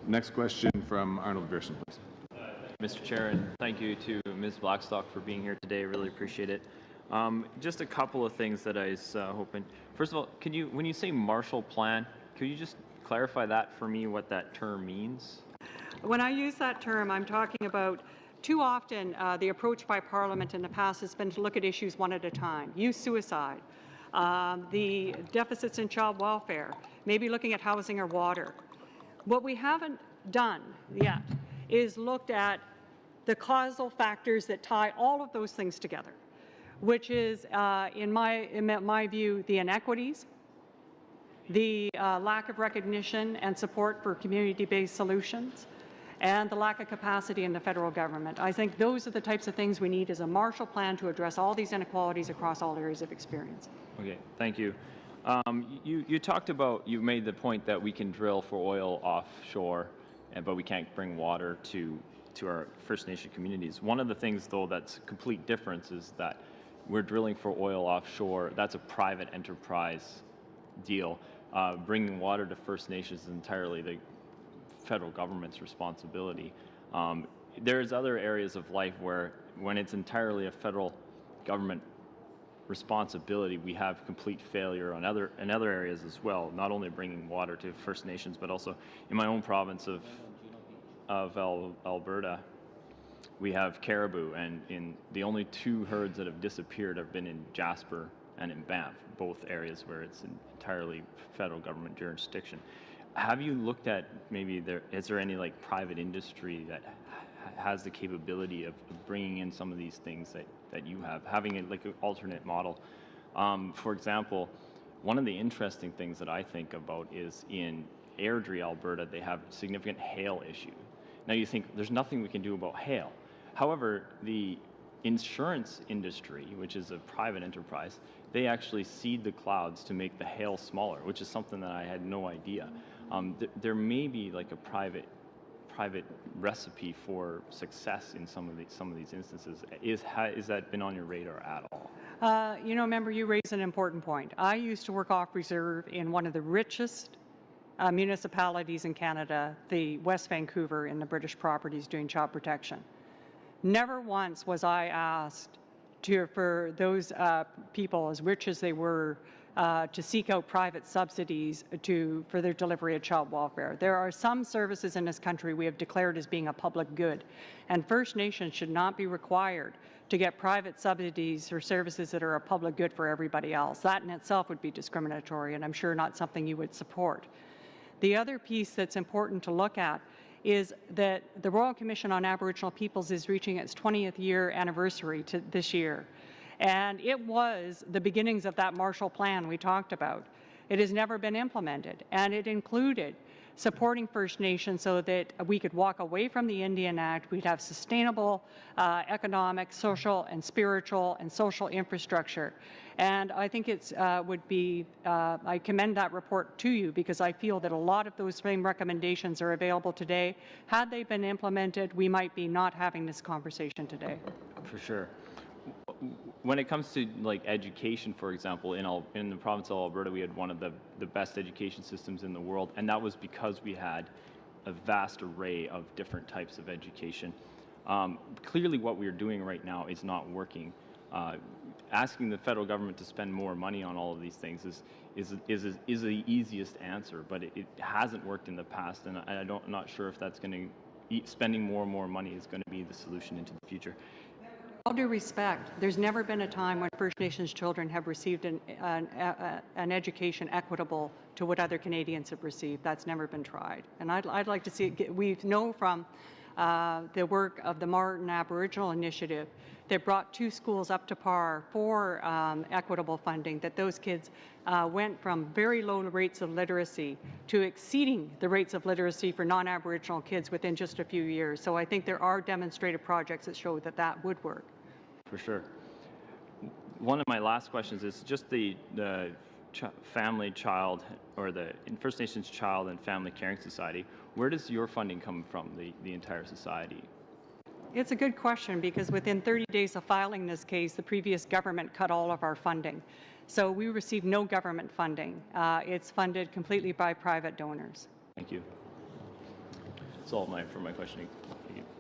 Next question from Arnold Pearson, please. Mr. Chair, and thank you to Ms. Blackstock for being here today. I really appreciate it. Just a couple of things that I was hoping. First of all, when you say Marshall Plan, could you just clarify that for me, what that term means? When I use that term, I'm talking about too often the approach by Parliament in the past has been to look at issues one at a time. Youth suicide, the deficits in child welfare, maybe looking at housing or water. What we haven't done yet is looked at the causal factors that tie all of those things together, which is, in my view, the inequities, the lack of recognition and support for community-based solutions, and the lack of capacity in the federal government. I think those are the types of things we need as a Marshall Plan to address all these inequalities across all areas of experience. Okay, thank you. You talked about, you made the point that we can drill for oil offshore, but we can't bring water to our First Nation communities. One of the things, though, that's a complete difference is that we're drilling for oil offshore. That's a private enterprise deal. Bringing water to First Nations is entirely the federal government's responsibility. There's other areas of life where, when it's entirely a federal government responsibility, we have complete failure in other areas as well. Not only bringing water to First Nations, but also in my own province of Alberta, we have caribou, and in the only two herds that have disappeared have been in Jasper and in Banff, both areas where it's entirely federal government jurisdiction. Have you looked at maybe is there any like private industry that has the capability of bringing in some of these things that you have, having it like an alternate model? For example, one of the interesting things that I think about is in Airdrie, Alberta, they have significant hail issue. Now you think there's nothing we can do about hail. However, the insurance industry, which is a private enterprise, they actually seed the clouds to make the hail smaller, which is something that I had no idea. There may be like a private recipe for success in some of these instances. Is that been on your radar at all? You know, member, you raise an important point. I used to work off reserve in one of the richest municipalities in Canada, the West Vancouver, in the British properties doing child protection. Never once was I asked for those people, as rich as they were, to seek out private subsidies for their delivery of child welfare. There are some services in this country we have declared as being a public good, and First Nations should not be required to get private subsidies for services that are a public good for everybody else. That in itself would be discriminatory, and I'm sure not something you would support. The other piece that's important to look at is that the Royal Commission on Aboriginal Peoples is reaching its 20th year anniversary this year. And it was the beginnings of that Marshall Plan we talked about. It has never been implemented, and it included supporting First Nations so that we could walk away from the Indian Act. We'd have sustainable economic, social, and spiritual and social infrastructure. And I think it's I commend that report to you because I feel that a lot of those same recommendations are available today. Had they been implemented, we might be not having this conversation today. For sure. When it comes to like education, for example, in the province of Alberta, we had one of the best education systems in the world, and that was because we had a vast array of different types of education. Clearly, what we are doing right now is not working. Asking the federal government to spend more money on all of these things is the easiest answer, but it hasn't worked in the past, and I'm not sure if that's going to spending more and more money is going to be the solution into the future. All due respect, there's never been a time when First Nations children have received an education equitable to what other Canadians have received. That's never been tried. And I'd like to see it. We know from the work of the Martin Aboriginal Initiative that brought 2 schools up to par for equitable funding, that those kids went from very low rates of literacy to exceeding the rates of literacy for non-Aboriginal kids within just a few years. So I think there are demonstrated projects that show that that would work. For sure. One of my last questions is just the family child, or the First Nations Child and Family Caring Society. Where does your funding come from, the entire society? It's a good question because within 30 days of filing this case, the previous government cut all of our funding. So we receive no government funding. It's funded completely by private donors. Thank you. That's all for my questioning. Thank you.